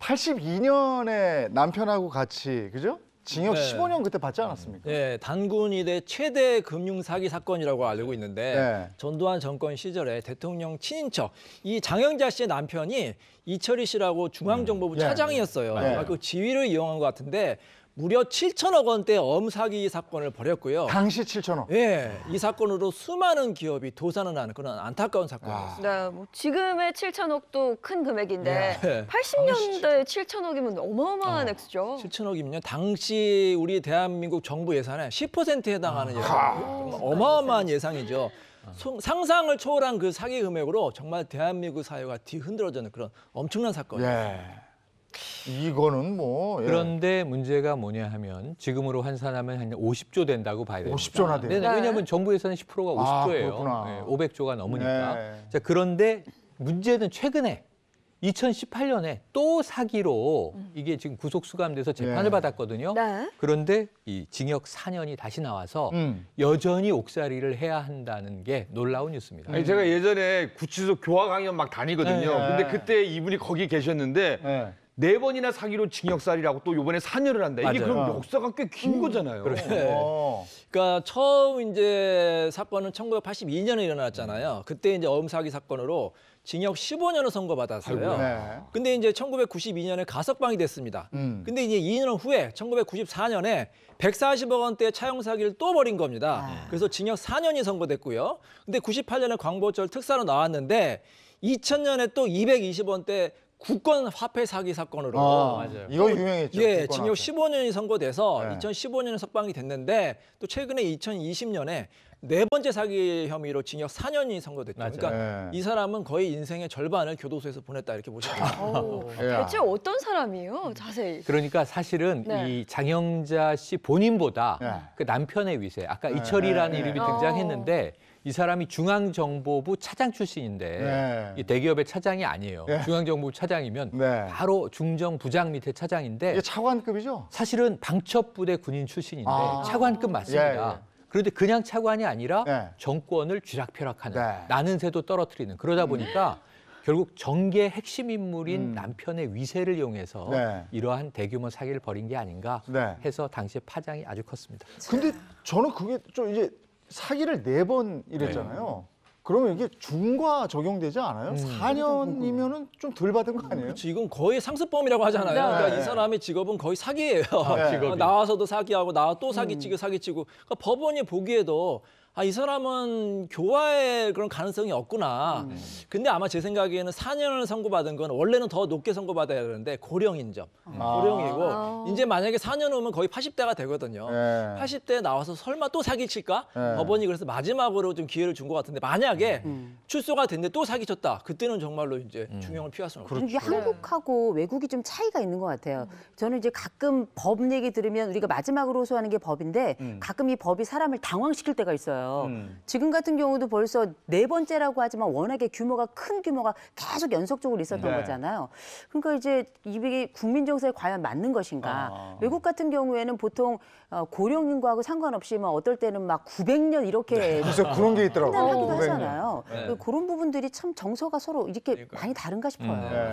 82년에 남편하고 같이 그죠? 징역 네. 15년 그때 받지 않았습니까? 네, 단군 이대 최대 금융 사기 사건이라고 알고 있는데 네. 전두환 정권 시절에 대통령 친인척 이 장영자 씨의 남편이 이철희 씨라고 중앙정보부 네. 차장이었어요. 네. 그 지위를 이용한 것 같은데 무려 7천억 원대 엄사기 사건을 벌였고요. 당시 7천억. 예, 이 사건으로 수많은 기업이 도산을 하는 그런 안타까운 사건이었어요. 네, 뭐 지금의 7천억도 큰 금액인데 네. 80년대 7천억이면 어마어마한 액수죠. 7천억이면요. 당시 우리 대한민국 정부 예산의 10%에 해당하는 예산이에요. 정말 어마어마한 예상이죠. 상상을 초월한 그 사기 금액으로 정말 대한민국 사회가 뒤흔들어지는 그런 엄청난 사건이에요. 예. 이거는 뭐 예. 그런데 문제가 뭐냐 하면 지금으로 환산하면 한 50조 된다고 봐야 됩니다. 50조나 돼요? 네, 왜냐하면 정부 예산의 10%가 50조예요. 그렇구나. 500조가 넘으니까. 네. 자, 그런데 문제는 최근에 2018년에 또 사기로 이게 지금 구속 수감돼서 재판을 네. 받았거든요. 네. 그런데 이 징역 4년이 다시 나와서 음. 여전히 옥살이를 해야 한다는 게 놀라운 뉴스입니다. 아니, 제가 예전에 구치소 교화 강연 막 다니거든요. 네. 근데 그때 이분이 거기 계셨는데 예. 4번이나 사기로 징역살이라고 또 이번에 4년을 한다. 이게 맞아요. 그럼 역사가 꽤 긴 거잖아요. 어. 그러니까 처음 이제 사건은 1982년에 일어났잖아요. 그때 이제 엄사기 사건으로 징역 15년을 선고받았어요. 네. 근데 이제 1992년에 가석방이 됐습니다. 근데 이제 2년 후에 1994년에 140억 원대 차용 사기를 또 벌인 겁니다. 그래서 징역 4년이 선고됐고요. 근데 98년에 광복절 특사로 나왔는데 2000년에 또 220원대 국권 화폐 사기 사건으로 맞아요. 이거 유명했죠. 예, 국권 징역 앞에. 15년이 선고돼서 네. 2015년에 석방이 됐는데 또 최근에 2020년에 네 번째 사기 혐의로 징역 4년이 선고됐죠. 맞아요. 그러니까 네. 이 사람은 거의 인생의 절반을 교도소에서 보냈다 이렇게 보시면 돼요. 어우, 야. 대체 어떤 사람이에요? 자세히. 그러니까 사실은 네. 이 장영자 씨 본인보다 네. 그 남편의 위세, 아까 이철이라는 네. 이름이 네. 등장했는데 이 사람이 중앙정보부 차장 출신인데 네. 이 대기업의 차장이 아니에요. 네. 중앙정보부 차장이면 네. 바로 중정부장 밑에 차장인데 이게 차관급이죠? 사실은 방첩부대 군인 출신인데 아. 차관급 맞습니다. 예, 예. 그런데 그냥 차관이 아니라 네. 정권을 쥐락펴락하는 네. 나는 새도 떨어뜨리는 그러다 보니까 결국 정계 핵심 인물인 남편의 위세를 이용해서 네. 이러한 대규모 사기를 벌인 게 아닌가 네. 해서 당시에 파장이 아주 컸습니다. 근데 저는 그게 좀 이제 사기를 4번 이랬잖아요. 그러면 이게 중과 적용되지 않아요? 4년이면은 좀 덜 받은 거 아니에요? 그렇죠. 이건 거의 상습범이라고 하잖아요. 네. 그러니까 이 사람의 직업은 거의 사기예요. 직업이. 나와서도 사기하고 나와 또 사기치고 사기치고. 그러니까 법원이 보기에도 이 사람은 교화의 그런 가능성이 없구나. 근데 아마 제 생각에는 4년을 선고받은 건 원래는 더 높게 선고받아야 되는데 고령인 점. 고령이고 이제 만약에 4년 후면 거의 80대가 되거든요. 네. 80대에 나와서 설마 또 사기칠까? 네. 법원이 그래서 마지막으로 좀 기회를 준 것 같은데 만약에 출소가 됐는데 또 사기쳤다. 그때는 정말로 이제 중형을 피할 수는 없죠. 이게 한국하고 외국이 좀 차이가 있는 것 같아요. 저는 이제 가끔 법 얘기 들으면 우리가 마지막으로 호소하는 게 법인데 가끔 이 법이 사람을 당황시킬 때가 있어요. 지금 같은 경우도 벌써 4번째라고 하지만 워낙에 큰 규모가 계속 연속적으로 있었던 네. 거잖아요. 그러니까 이제 이게 국민 정서에 과연 맞는 것인가. 외국 같은 경우에는 보통 고령인과하고 상관없이 뭐 어떨 때는 막 900년 이렇게 그래서 그런 게 있더라고요. 판단하기도 900년. 하잖아요. 그런 부분들이 참 정서가 서로 이렇게 많이 다른가 싶어요. 네.